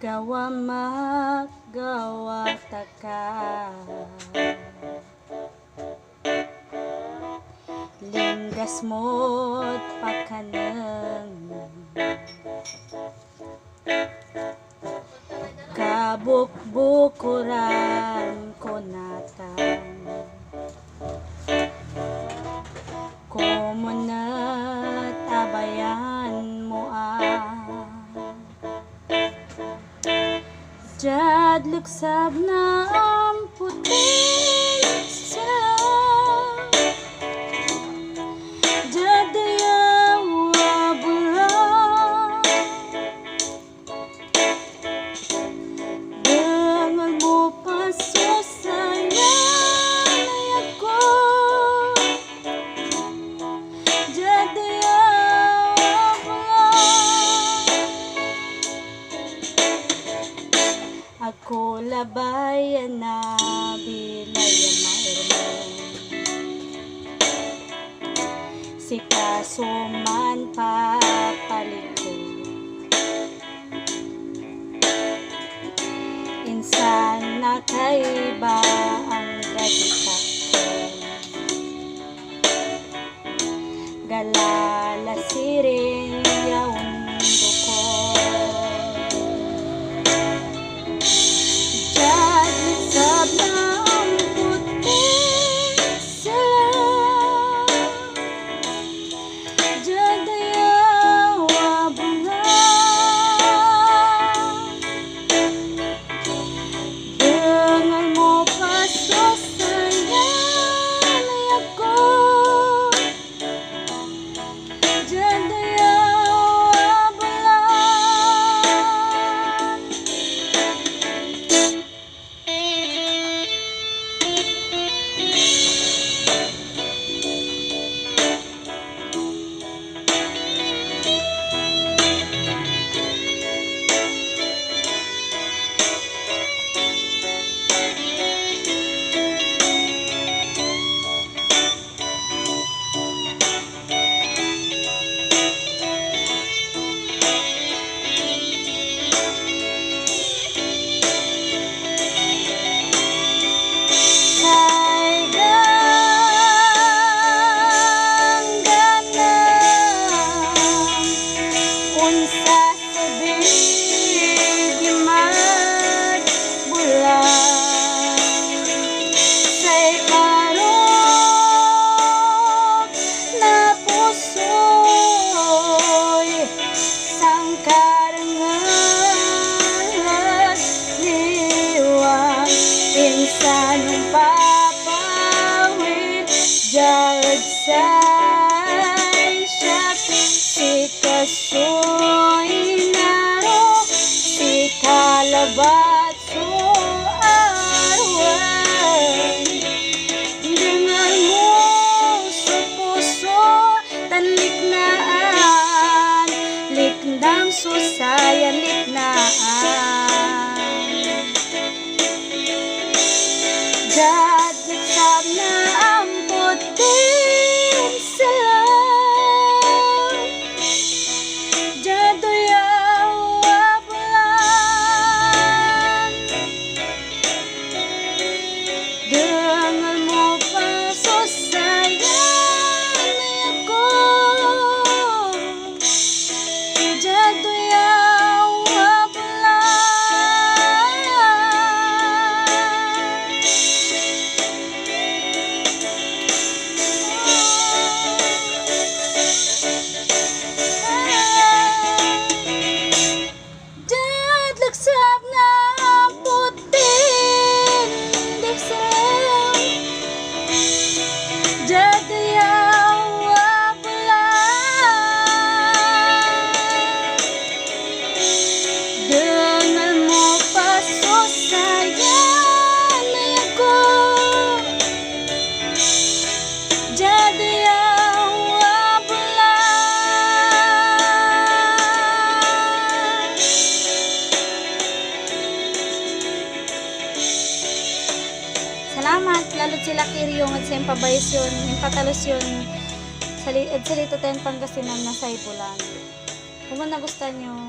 Gawa magawa taka, linggas mo't pakanang kabukbukuran ko natang kumunat abayan mo Jad luksab na ang puting salam, Jad ayaw bulang, Dangal mo paso sayang ako, Jad ayaw bulang. Ako labayan na bilay mairman, si kaso man papalikod, insan na kaiba ang gaditak ko, galala siring yaon ko. Insanong papawid Jared say siya si kasoy naro si kalabat so arwan dengar mo sa puso tanlik naan likdam susayan liknaan Jad luksab na ang puting salam, Jad ayaw bulan, Dangal mo paso sayang ako, Jad ayaw bulan. Luksab na ang puting salam, Jad ayaw bulan, Dangal mo paso sayang ako, Jad ayaw bulan. Salamat, lalot sila kiryong at sa impabayos yun, impatalos yun, sa lito tayo Pangasinan na sa ipulan. Kung nagustuhan nyo,